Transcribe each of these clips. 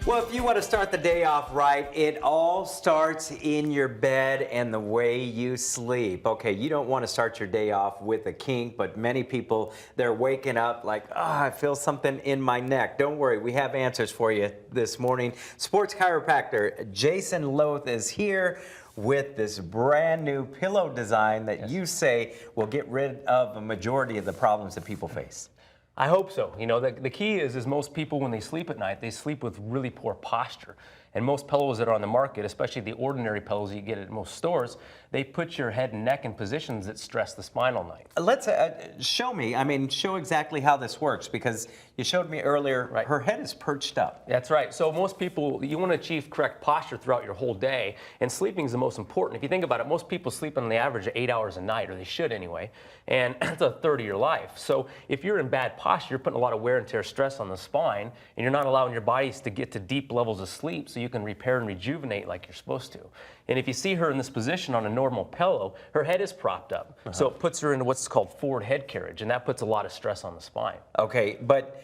Well, if you want to start the day off right, it all starts in your bed and the way you sleep. Okay, you don't want to start your day off with a kink, but many people, they're waking up like, I feel something in my neck. Don't worry, we have answers for you this morning. Sports chiropractor Jason Loth is here with this brand new pillow design that you say will get rid of a majority of the problems that people face. I hope so. You know, the key is most people, when they sleep at night, they sleep with really poor posture. And most pillows that are on the market, especially the ordinary pillows you get at most stores, they put your head and neck in positions that stress the spine all night. Let's show exactly how this works, because you showed me earlier, her head is perched up. That's right. So most people, you want to achieve correct posture throughout your whole day, and sleeping is the most important. If you think about it, most people sleep on the average of 8 hours a night, or they should anyway, and that's a third of your life. So if you're in bad posture, you're putting a lot of wear and tear stress on the spine, and you're not allowing your bodies to get to deep levels of sleep so you can repair and rejuvenate like you're supposed to. And if you see her in this position on a normal pillow, her head is propped up. So it puts her into what's called forward head carriage, and that puts a lot of stress on the spine. Okay, but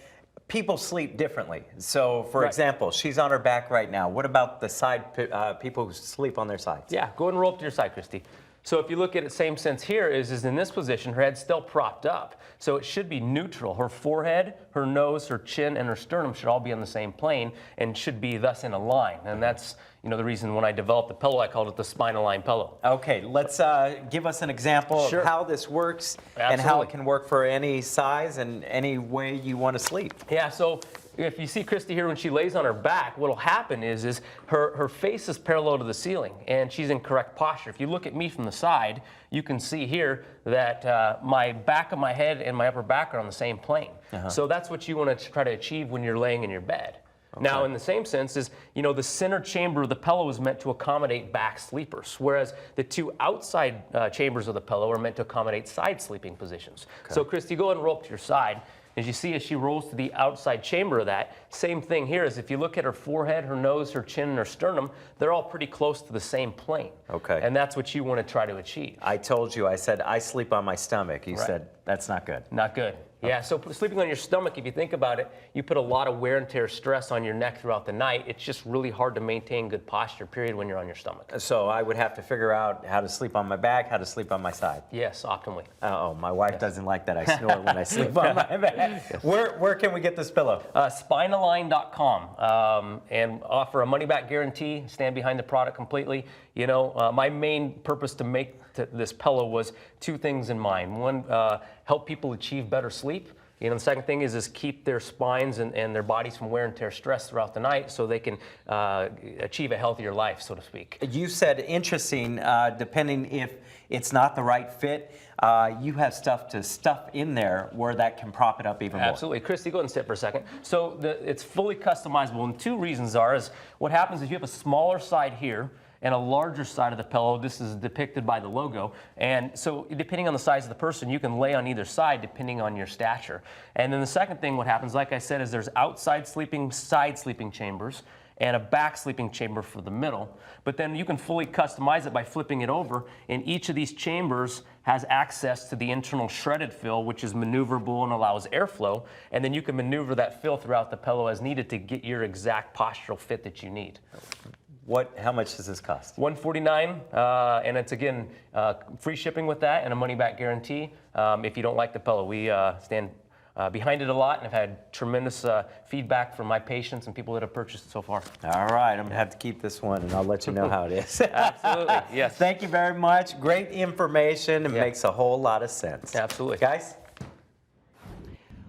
people sleep differently. So, for example, she's on her back right now. What about the side people who sleep on their sides? Yeah, go ahead and roll up to your side, Christy. So if you look at it, same sense here is in this position, her head's still propped up. So it should be neutral. Her forehead, her nose, her chin, and her sternum should all be on the same plane and should be thus in a line. And that's, you know, the reason when I developed the pillow, I called it the SpineAlign pillow. Okay, let's give us an example of how this works and how it can work for any size and any way you want to sleep. Yeah, so if you see Christy here when she lays on her back, what will happen is her face is parallel to the ceiling and she's in correct posture. If you look at me from the side, you can see here that my back of my head and my upper back are on the same plane. So that's what you want to try to achieve when you're laying in your bed. Okay. Now, in the same sense is, you know, the center chamber of the pillow is meant to accommodate back sleepers, whereas the two outside chambers of the pillow are meant to accommodate side sleeping positions. Okay. So, Christy, go ahead and roll up to your side. As you see, as she rolls to the outside chamber of that, same thing here is if you look at her forehead, her nose, her chin, and her sternum, they're all pretty close to the same plane. Okay. And that's what you want to try to achieve. I told you, I said, I sleep on my stomach. You said, that's not good. Not good. Yeah, so sleeping on your stomach, if you think about it, you put a lot of wear and tear stress on your neck throughout the night. It's just really hard to maintain good posture, period, when you're on your stomach. So I would have to figure out how to sleep on my back, how to sleep on my side. Yes, optimally. Uh-oh, my wife doesn't like that I snore when I sleep on my back. Where can we get this pillow? SpineAlign.com, and offer a money-back guarantee, stand behind the product completely. You know, my main purpose to make this pillow was two things in mind. One, help people achieve better sleep. You know, the second thing is keep their spines and their bodies from wear and tear stress throughout the night so they can achieve a healthier life, so to speak. You said interesting, depending if it's not the right fit, you have stuff to stuff in there where that can prop it up even more. Absolutely. Christy, go ahead and sit for a second. So it's fully customizable, and two reasons are is what happens is you have a smaller side here and a larger side of the pillow. This is depicted by the logo. And so depending on the size of the person, you can lay on either side depending on your stature. And then the second thing, what happens, like I said, is there's outside sleeping, side sleeping chambers, and a back sleeping chamber for the middle. But then you can fully customize it by flipping it over, and each of these chambers has access to the internal shredded fill, which is maneuverable and allows airflow, and then you can maneuver that fill throughout the pillow as needed to get your exact postural fit that you need. How much does this cost? $149, and it's again free shipping with that and a money-back guarantee. If you don't like the pillow, we stand behind it a lot, and have had tremendous feedback from my patients and people that have purchased it so far. All right, I'm gonna have to keep this one, and I'll let you know how it is. Absolutely, yes. Thank you very much. Great information. It makes a whole lot of sense. Absolutely, guys.